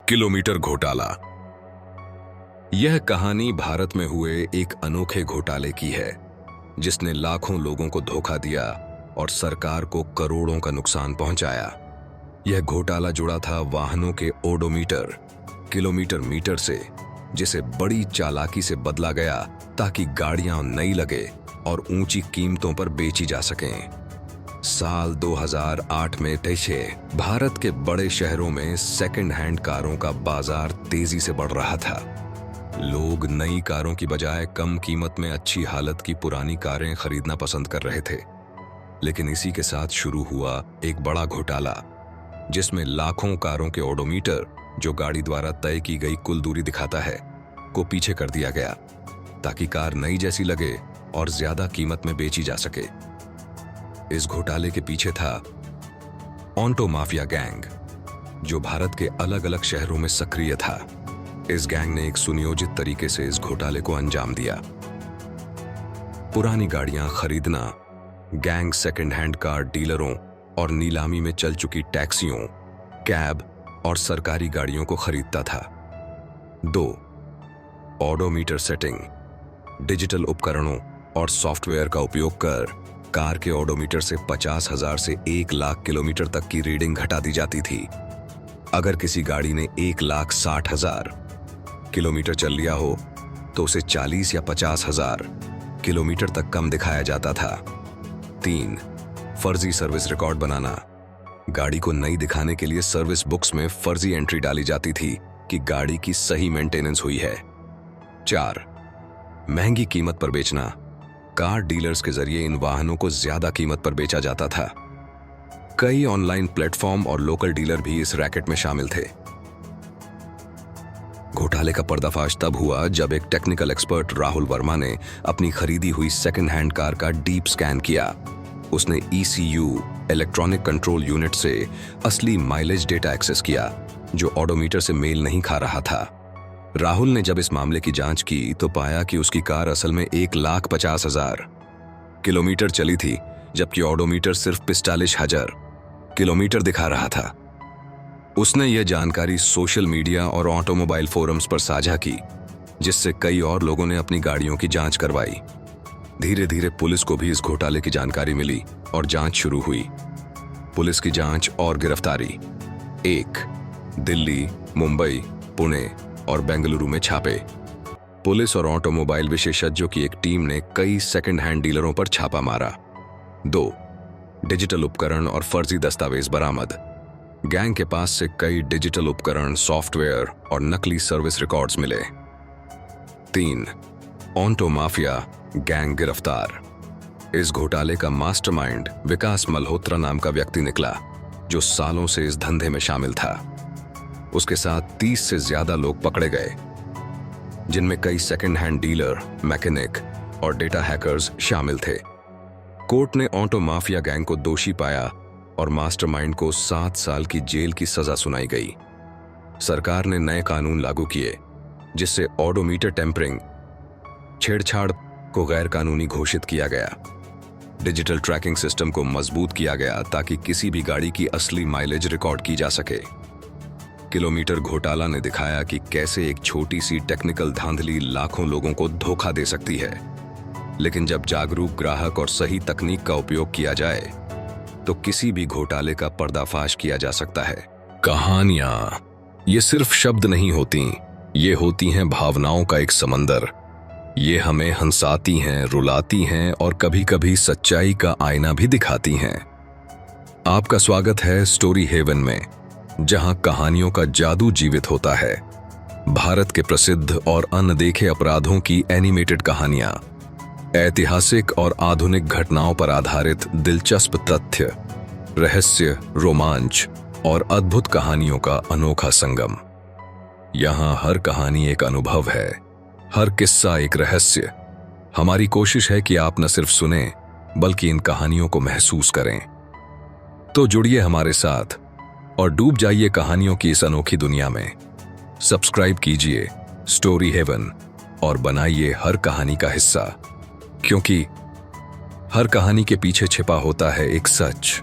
Kilometre घोटाला। यह कहानी भारत में हुए एक अनोखे घोटाले की है जिसने लाखों लोगों को धोखा दिया और सरकार को करोड़ों का नुकसान पहुंचाया। यह घोटाला जुड़ा था वाहनों के ओडोमीटर किलोमीटर मीटर से, जिसे बड़ी चालाकी से बदला गया ताकि गाड़ियां नई लगे और ऊंची कीमतों पर बेची जा सकें। साल 2008 में देशे भारत के बड़े शहरों में सेकंड हैंड कारों का बाजार तेजी से बढ़ रहा था। लोग नई कारों की बजाय कम कीमत में अच्छी हालत की पुरानी कारें खरीदना पसंद कर रहे थे। लेकिन इसी के साथ शुरू हुआ एक बड़ा घोटाला जिसमें लाखों कारों के ओडोमीटर, जो गाड़ी द्वारा तय की गई कुल दूरी दिखाता है, को पीछे कर दिया गया ताकि कार नई जैसी लगे और ज्यादा कीमत में बेची जा सके। इस घोटाले के पीछे था ऑटो माफिया गैंग, जो भारत के अलग अलग शहरों में सक्रिय था। इस गैंग ने एक सुनियोजित तरीके से इस घोटाले को अंजाम दिया। पुरानी गाड़ियां खरीदना, गैंग सेकंड हैंड कार डीलरों और नीलामी में चल चुकी टैक्सियों, कैब और सरकारी गाड़ियों को खरीदता था। 2. ऑडोमीटर सेटिंग, डिजिटल उपकरणों और सॉफ्टवेयर का उपयोग कर कार के ऑडोमीटर से 50,000 से 1 लाख किलोमीटर तक की रीडिंग घटा दी जाती थी। अगर किसी गाड़ी ने 1,60,000 किलोमीटर चल लिया हो तो उसे 40 या 50,000 किलोमीटर तक कम दिखाया जाता था। 3. फर्जी सर्विस रिकॉर्ड बनाना, गाड़ी को नई दिखाने के लिए सर्विस बुक्स में फर्जी एंट्री डाली जाती थी कि गाड़ी की सही मेंटेनेंस हुई है। 4. महंगी कीमत पर बेचना, कार डीलर्स के जरिए इन वाहनों को ज्यादा कीमत पर बेचा जाता था। कई ऑनलाइन प्लेटफॉर्म और लोकल डीलर भी इस रैकेट में शामिल थे। घोटाले का पर्दाफाश तब हुआ जब एक टेक्निकल एक्सपर्ट राहुल वर्मा ने अपनी खरीदी हुई सेकंड हैंड कार का डीप स्कैन किया। उसने ECU इलेक्ट्रॉनिक कंट्रोल यूनिट से असली माइलेज डेटा एक्सेस किया, जो ऑडोमीटर से मेल नहीं खा रहा था। राहुल ने जब इस मामले की जांच की तो पाया कि उसकी कार असल में 1,50,000 किलोमीटर चली थी, जबकि ऑडोमीटर सिर्फ 45,000 किलोमीटर दिखा रहा था। उसने यह जानकारी सोशल मीडिया और ऑटोमोबाइल फोरम्स पर साझा की, जिससे कई और लोगों ने अपनी गाड़ियों की जांच करवाई। धीरे धीरे पुलिस को भी इस घोटाले की जानकारी मिली और जांच शुरू हुई। पुलिस की जांच और गिरफ्तारी। 1. दिल्ली, मुंबई, पुणे और बेंगलुरु में छापे। पुलिस और ऑटोमोबाइल विशेषज्ञों की एक टीम ने कई सेकंड हैंड डीलरों पर छापा मारा। 2. डिजिटल उपकरण और फर्जी दस्तावेज बरामद, गैंग के पास से कई डिजिटल उपकरण, सॉफ्टवेयर और नकली सर्विस रिकॉर्ड्स मिले। 3. ऑटो माफिया गैंग गिरफ्तार, इस घोटाले का मास्टरमाइंड विकास मल्होत्रा नाम का व्यक्ति निकला, जो सालों से इस धंधे में शामिल था। उसके साथ 30 से ज्यादा लोग पकड़े गए, जिनमें कई सेकंड हैंड डीलर, मैकेनिक और डेटा हैकर्स शामिल थे। कोर्ट ने ऑटो माफिया गैंग को दोषी पाया और मास्टरमाइंड को 7 साल की जेल की सजा सुनाई गई। सरकार ने नए कानून लागू किए, जिससे ऑडोमीटर टेम्परिंग, छेड़छाड़ को गैर कानूनी घोषित किया गया। डिजिटल ट्रैकिंग सिस्टम को मजबूत किया गया ताकि किसी भी गाड़ी की असली माइलेज रिकॉर्ड की जा सके। किलोमीटर घोटाला ने दिखाया कि कैसे एक छोटी सी टेक्निकल धांधली लाखों लोगों को धोखा दे सकती है। लेकिन जब जागरूक ग्राहक और सही तकनीक का उपयोग किया जाए तो किसी भी घोटाले का पर्दाफाश किया जा सकता है। कहानियां ये सिर्फ शब्द नहीं होती, ये होती हैं भावनाओं का एक समंदर। ये हमें हंसाती हैं, रुलाती हैं और कभी कभी सच्चाई का आईना भी दिखाती हैं। आपका स्वागत है स्टोरी हेवन में, जहां कहानियों का जादू जीवित होता है। भारत के प्रसिद्ध और अनदेखे अपराधों की एनिमेटेड कहानियां, ऐतिहासिक और आधुनिक घटनाओं पर आधारित दिलचस्प तथ्य, रहस्य, रोमांच और अद्भुत कहानियों का अनोखा संगम। यहां हर कहानी एक अनुभव है, हर किस्सा एक रहस्य। हमारी कोशिश है कि आप न सिर्फ सुने बल्कि इन कहानियों को महसूस करें। तो जुड़िए हमारे साथ और डूब जाइए कहानियों की इस अनोखी दुनिया में। सब्सक्राइब कीजिए स्टोरी हेवन और बनाइए हर कहानी का हिस्सा, क्योंकि हर कहानी के पीछे छिपा होता है एक सच।